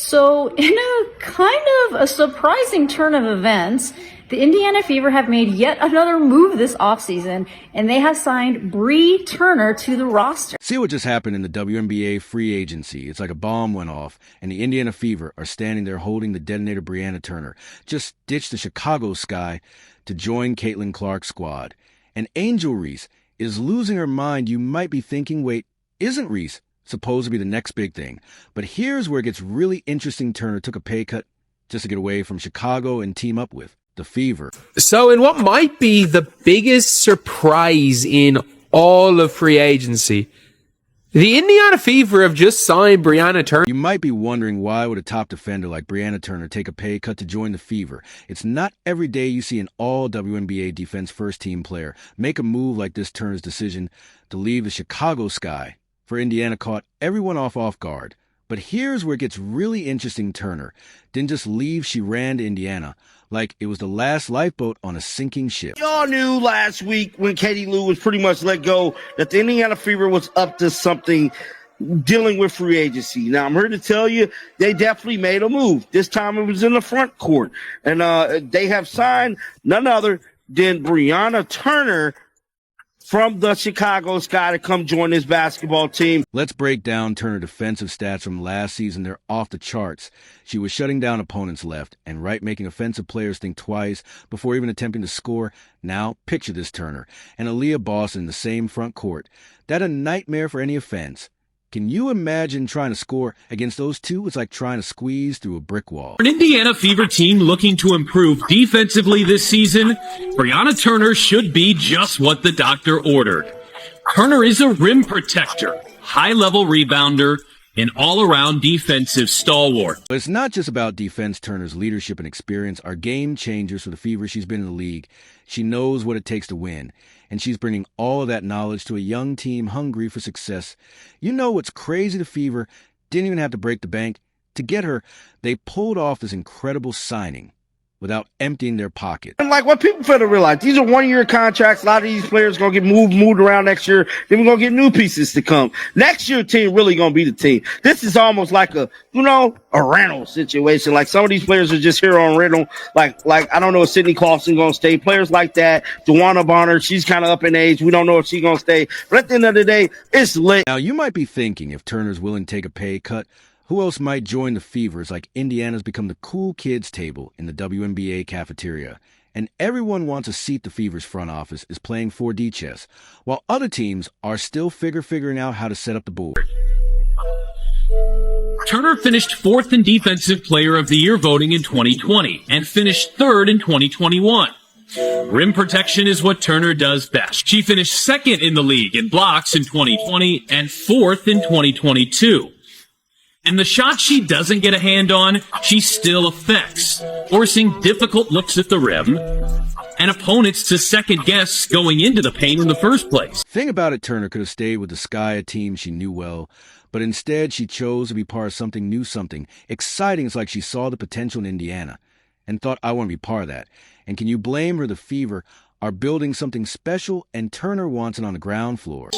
So, in a kind of a surprising turn of events, the Indiana Fever have made yet another move this offseason, and they have signed Brianna Turner to the roster. See what just happened in the WNBA free agency. It's like a bomb went off, and the Indiana Fever are standing there holding the detonator Brianna Turner. Just ditched the Chicago Sky to join Caitlin Clark's squad. And Angel Reese is losing her mind. You might be thinking, wait, isn't Reese supposed to be the next big thing? But here's where it gets really interesting. Turner took a pay cut just to get away from Chicago and team up with the Fever. So in what might be the biggest surprise in all of free agency, the Indiana Fever have just signed Brianna Turner. You might be wondering, why would a top defender like Brianna Turner take a pay cut to join the Fever? It's not every day you see an all WNBA defense first team player make a move like this. Turner's decision to leave the Chicago Sky for Indiana caught everyone off guard. But here's where it gets really interesting. Turner didn't just leave, she ran to Indiana like it was the last lifeboat on a sinking ship. Y'all knew last week when Katie Lou was pretty much let go that the Indiana Fever was up to something dealing with free agency. Now, I'm here to tell you, they definitely made a move. This time it was in the front court. And they have signed none other than Brianna Turner from the Chicago Sky to come join this basketball team. Let's break down Turner defensive stats from last season. They're off the charts. She was shutting down opponents left and right, making offensive players think twice before even attempting to score. Now, picture this: Turner and Aaliyah Boston in the same front court. That a nightmare for any offense. Can you imagine trying to score against those two? It's like trying to squeeze through a brick wall. An Indiana Fever team looking to improve defensively this season, Brianna Turner should be just what the doctor ordered. Turner is a rim protector, high-level rebounder, an all-around defensive stalwart. But it's not just about defense. Turner's leadership and experience are game changers for the Fever. She's been in the league. She knows what it takes to win, and she's bringing all of that knowledge to a young team hungry for success. You know what's crazy? The Fever didn't even have to break the bank to get her. They pulled off this incredible signing without emptying their pocket. And like what people fail to realize, these are one-year contracts. A lot of these players are going to get moved around next year. Then we're going to get new pieces to come. Next year, team really going to be the team. This is almost like a rental situation. Like some of these players are just here on rental. Like I don't know if Sydney Clausen going to stay. Players like that. DeWanna Bonner, she's kind of up in age. We don't know if she's going to stay. But at the end of the day, it's lit. Now, you might be thinking, if Turner's willing to take a pay cut, who else might join the Fevers? Like Indiana's become the cool kids table in the WNBA cafeteria. And everyone wants a seat. The Fever's front office is playing 4D chess, while other teams are still figuring out how to set up the board. Turner finished 4th in Defensive Player of the Year voting in 2020 and finished 3rd in 2021. Rim protection is what Turner does best. She finished 2nd in the league in blocks in 2020 and 4th in 2022. And the shot she doesn't get a hand on, she still affects, forcing difficult looks at the rim and opponents to second guess going into the paint in the first place. Thing about it, Turner could have stayed with the Sky, a team she knew well, but instead she chose to be part of something new, something exciting. It's like she saw the potential in Indiana and thought, I want to be part of that. And can you blame her? The Fever are building something special, and Turner wants it on the ground floor.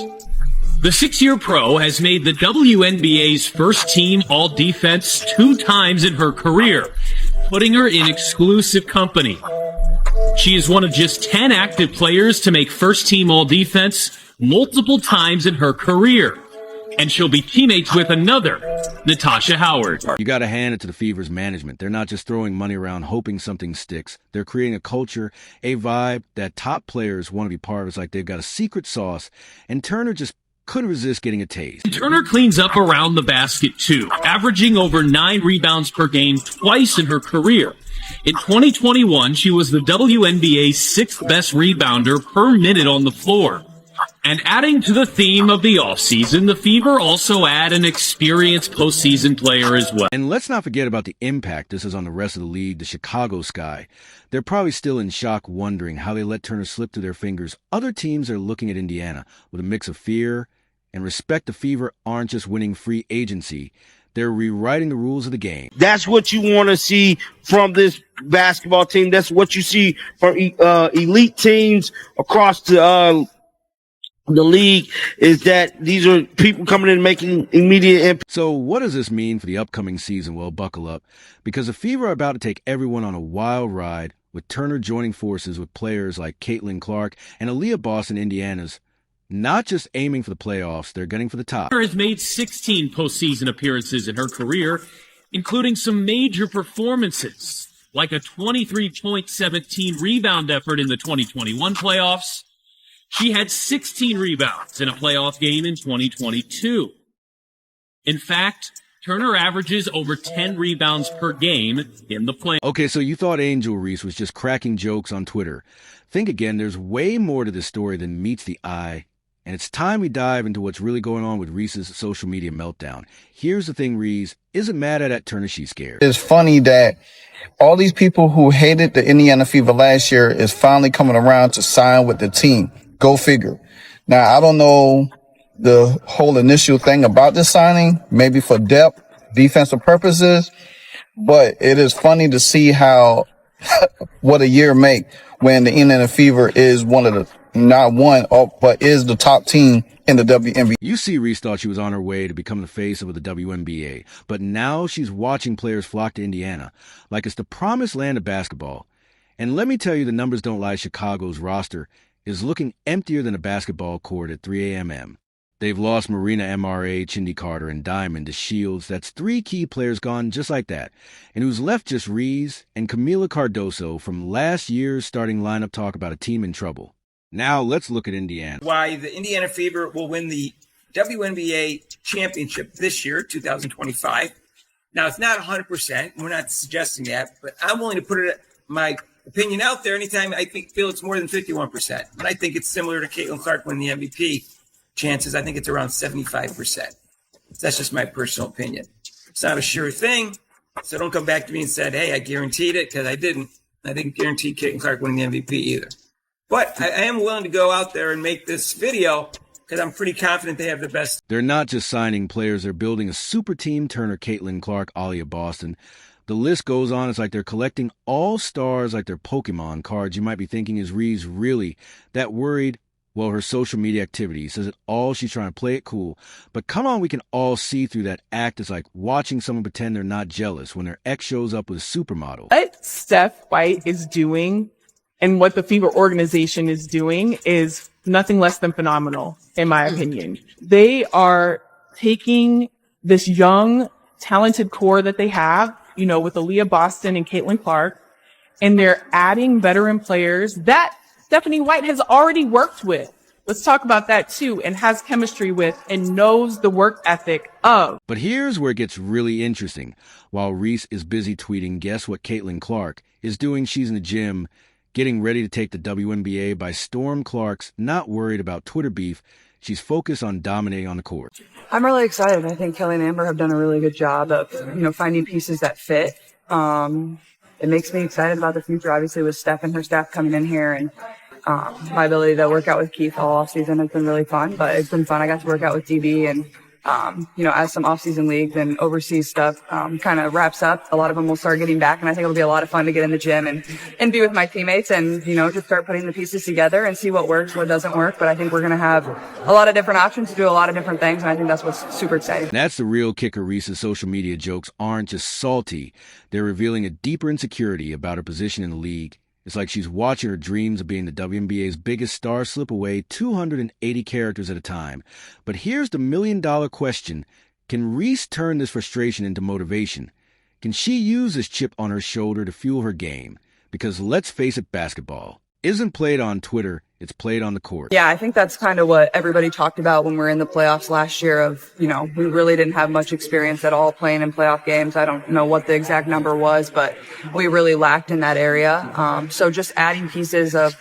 The 6-year pro has made the WNBA's first team all-defense 2 times in her career, putting her in exclusive company. She is one of just 10 active players to make first team all-defense multiple times in her career, and she'll be teammates with another, Natasha Howard. You got to hand it to the Fever's management. They're not just throwing money around hoping something sticks. They're creating a culture, a vibe that top players want to be part of. It's like they've got a secret sauce, and Turner just couldn't resist getting a taste. Turner cleans up around the basket too, averaging over 9 rebounds per game twice in her career. In 2021, she was the WNBA's 6th best rebounder per minute on the floor. And adding to the theme of the offseason, the Fever also add an experienced postseason player as well. And let's not forget about the impact this is on the rest of the league, the Chicago Sky. They're probably still in shock, wondering how they let Turner slip through their fingers. Other teams are looking at Indiana with a mix of fear and respect. The Fever aren't just winning free agency. They're rewriting the rules of the game. That's what you want to see from this basketball team. That's what you see from elite teams across the the league is that these are people coming in and making immediate impact. So what does this mean for the upcoming season? Well, buckle up, because the Fever are about to take everyone on a wild ride, with Turner joining forces with players like Caitlin Clark and Aaliyah Boston, Indiana's not just aiming for the playoffs, they're gunning for the top. Turner has made 16 postseason appearances in her career, including some major performances, like a 23.17 rebound effort in the 2021 playoffs. She had 16 rebounds in a playoff game in 2022. In fact, Turner averages over 10 rebounds per game in the playoffs. Okay, so you thought Angel Reese was just cracking jokes on Twitter. Think again, there's way more to this story than meets the eye. And it's time we dive into what's really going on with Reese's social media meltdown. Here's the thing, Reese isn't mad at Turner, she's scared. It's funny that all these people who hated the Indiana Fever last year is finally coming around to sign with the team. Go figure. Now, I don't know the whole initial thing about this signing, maybe for depth, defensive purposes, but it is funny to see how what a year make when the Indiana Fever is one of the, not one, but is the top team in the WNBA. You see, Reese thought she was on her way to become the face of the WNBA, but now she's watching players flock to Indiana like it's the promised land of basketball. And let me tell you, the numbers don't lie. Chicago's roster is looking emptier than a basketball court at 3 a.m. They've lost Marina MRA, Chindy Carter, and Diamond to Shields. That's 3 key players gone just like that. And who's left just Reese and Camila Cardoso from last year's starting lineup. Talk about a team in trouble. Now let's look at Indiana. Why the Indiana Fever will win the WNBA championship this year, 2025. Now, it's not 100%. We're not suggesting that, but I'm willing to put my opinion out there anytime I feel it's more than 51%. And I think it's similar to Caitlin Clark winning the MVP chances. I think it's around 75%. That's just my personal opinion. It's not a sure thing, so don't come back to me and say, hey, I guaranteed it, because I didn't. I didn't guarantee Caitlin Clark winning the MVP either. But I am willing to go out there and make this video because I'm pretty confident they have the best. They're not just signing players, they're building a super team. Turner, Caitlin Clark, Aaliyah Boston. The list goes on. It's like they're collecting all stars like they're Pokemon cards. You might be thinking, is Reese really that worried? Well, her social media activity says it all. She's trying to play it cool. But come on, we can all see through that act. It's like watching someone pretend they're not jealous when their ex shows up with a supermodel. What Steph White is doing and what the Fever organization is doing is nothing less than phenomenal, in my opinion. They are taking this young, talented core that they have, you know, with Aaliyah Boston and Caitlin Clark, and they're adding veteran players that Stephanie White has already worked with. Let's talk about that too, and has chemistry with and knows the work ethic of. But here's where it gets really interesting. While Reese is busy tweeting, guess what Caitlin Clark is doing? She's in the gym, getting ready to take the WNBA by storm. Clark's not worried about Twitter beef. She's focused on dominating on the court. I'm really excited. I think Kelly and Amber have done a really good job of, finding pieces that fit. It makes me excited about the future, obviously, with Steph and her staff coming in here, and my ability to work out with Keith all off season has been really fun, but it's been fun. I got to work out with DB, and as some off-season leagues and overseas stuff kind of wraps up, a lot of them will start getting back, and I think it'll be a lot of fun to get in the gym and be with my teammates and, just start putting the pieces together and see what works, what doesn't work. But I think we're going to have a lot of different options to do a lot of different things, and I think that's what's super exciting. That's the real kicker. Reese's social media jokes aren't just salty. They're revealing a deeper insecurity about her position in the league. It's like she's watching her dreams of being the WNBA's biggest star slip away 280 characters at a time. But here's the million-dollar question. Can Reese turn this frustration into motivation? Can she use this chip on her shoulder to fuel her game? Because let's face it, basketball isn't played on Twitter, it's played on the court. Yeah, I think that's kind of what everybody talked about when we were in the playoffs last year of, we really didn't have much experience at all playing in playoff games. I don't know what the exact number was, but we really lacked in that area. So just adding pieces of,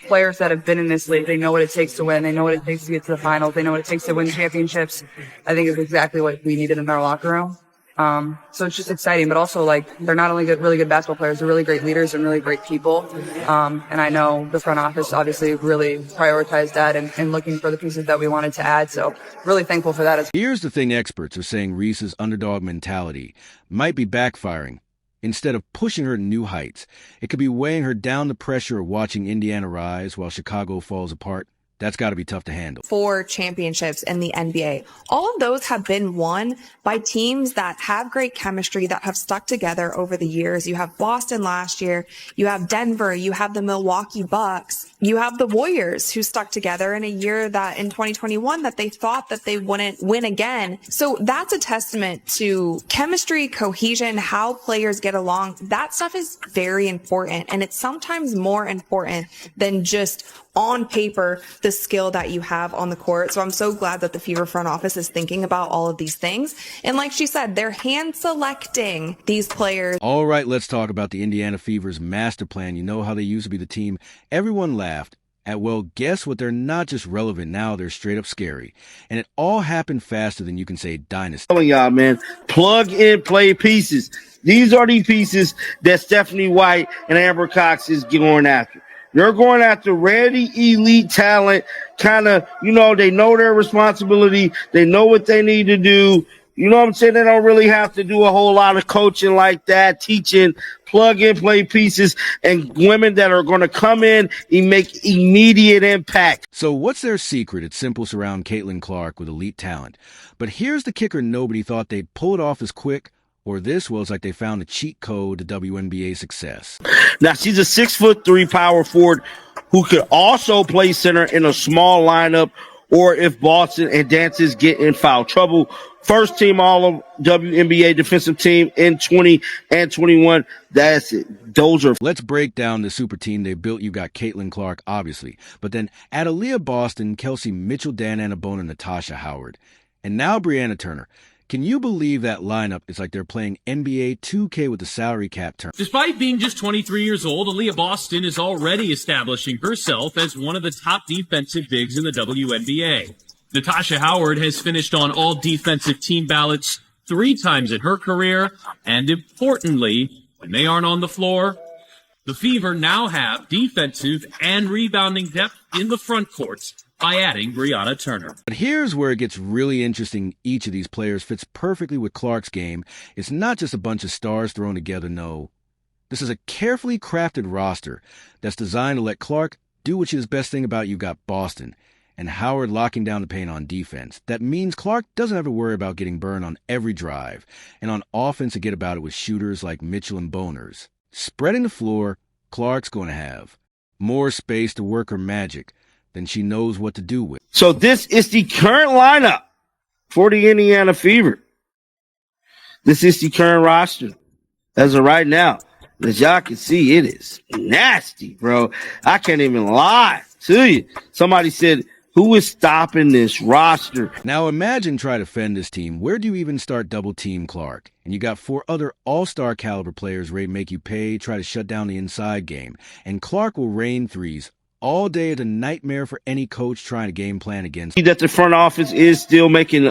players that have been in this league, they know what it takes to win. They know what it takes to get to the finals. They know what it takes to win championships. I think is exactly what we needed in our locker room. So it's just exciting, but also they're not only really good basketball players, they're really great leaders and really great people. And I know the front office obviously really prioritized that and looking for the pieces that we wanted to add. So really thankful for that as well. Here's the thing. Experts are saying Reese's underdog mentality might be backfiring. Instead of pushing her to new heights, it could be weighing her down. The pressure of watching Indiana rise while Chicago falls apart. That's got to be tough to handle. 4 championships in the NBA. All of those have been won by teams that have great chemistry, that have stuck together over the years. You have Boston last year. You have Denver. You have the Milwaukee Bucks. You have the Warriors, who stuck together in a year that in 2021 that they thought that they wouldn't win again. So that's a testament to chemistry, cohesion, how players get along. That stuff is very important. And it's sometimes more important than just on paper, the skill that you have on the court. So I'm so glad that the Fever front office is thinking about all of these things. And like she said, they're hand selecting these players. All right, let's talk about the Indiana Fever's master plan. You know how they used to be the team everyone laughed at. Well, guess what? They're not just relevant now, they're straight up scary. And it all happened faster than you can say dynasty. Telling y'all, man, plug and play pieces. These are the pieces that Stephanie White and Amber Cox is going after. They're going after ready elite talent, kind of, they know their responsibility. They know what they need to do. You know what I'm saying? They don't really have to do a whole lot of coaching like that, teaching plug and play pieces and women that are going to come in and make immediate impact. So what's their secret? It's simple: surround Caitlin Clark with elite talent. But here's the kicker: nobody thought they'd pull it off as quick. Or this was like they found a cheat code to WNBA success. Now, she's a 6'3" power forward who could also play center in a small lineup, or if Boston and Dances get in foul trouble. First team all of WNBA defensive team in 20 and 21. That's it. Those are. Let's break down the super team they built. You got Caitlin Clark, obviously. But then add Aaliyah Boston, Kelsey Mitchell, Dan Annabone, and Natasha Howard. And now Brianna Turner. Can you believe that lineup is like they're playing NBA 2K with the salary cap term? Despite being just 23 years old, Aaliyah Boston is already establishing herself as one of the top defensive bigs in the WNBA. Natasha Howard has finished on all defensive team ballots 3 times in her career, and importantly, when they aren't on the floor, the Fever now have defensive and rebounding depth in the front courts by adding Brianna Turner. But here's where it gets really interesting. Each of these players fits perfectly with Clark's game. It's not just a bunch of stars thrown together, no. This is a carefully crafted roster that's designed to let Clark do what she does best. Thing about you got Boston and Howard locking down the paint on defense. That means Clark doesn't have to worry about getting burned on every drive. And on offense, to get about it with shooters like Mitchell and Boners. Spreading the floor, Clark's going to have more space to work her magic than she knows what to do with. So this is the current lineup for the Indiana Fever. This is the current roster as of right now. As y'all can see, it is nasty, bro. I can't even lie to you. Somebody said, who is stopping this roster? Now imagine try to defend this team. Where do you even start double team Clark? And you got 4 other all-star caliber players ready to make you pay, try to shut down the inside game. And Clark will rain threes all day. At a nightmare for any coach trying to game plan against. That the front office is still making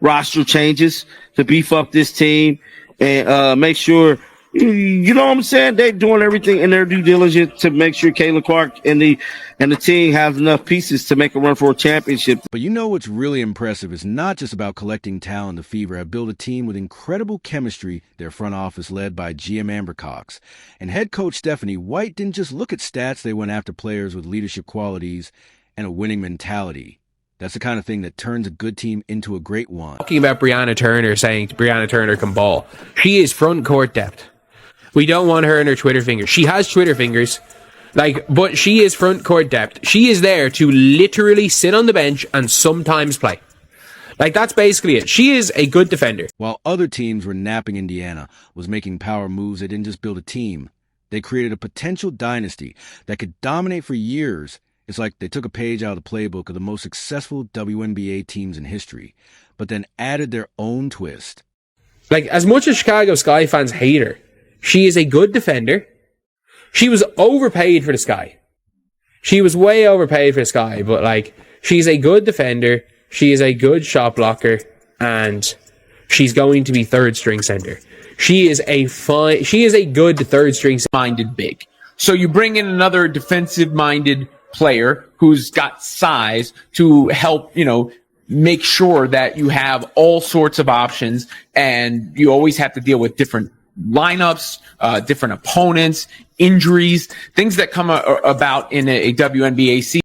roster changes to beef up this team and make sure, you know what I'm saying, they're doing everything in their due diligence to make sure Caitlin Clark and the team has enough pieces to make a run for a championship. But you know what's really impressive is not just about collecting talent. The Fever have built a team with incredible chemistry. Their front office led by GM Amber Cox. And head coach Stephanie White didn't just look at stats. They went after players with leadership qualities and a winning mentality. That's the kind of thing that turns a good team into a great one. Talking about Brianna Turner, saying Brianna Turner can ball. She is front court depth. We don't want her in her Twitter fingers. She has Twitter fingers, but she is front court depth. She is there to literally sit on the bench and sometimes play. That's basically it. She is a good defender. While other teams were napping, Indiana was making power moves. They didn't just build a team. They created a potential dynasty that could dominate for years. It's like they took a page out of the playbook of the most successful WNBA teams in history, but then added their own twist. As much as Chicago Sky fans hate her, she is a good defender. She was overpaid for the Sky. She was way overpaid for the Sky, but she's a good defender. She is a good shot blocker, and she's going to be third string center. She is a good third string minded big. So you bring in another defensive minded player who's got size to help, make sure that you have all sorts of options, and you always have to deal with different lineups, different opponents, injuries, things that come about in a WNBA season.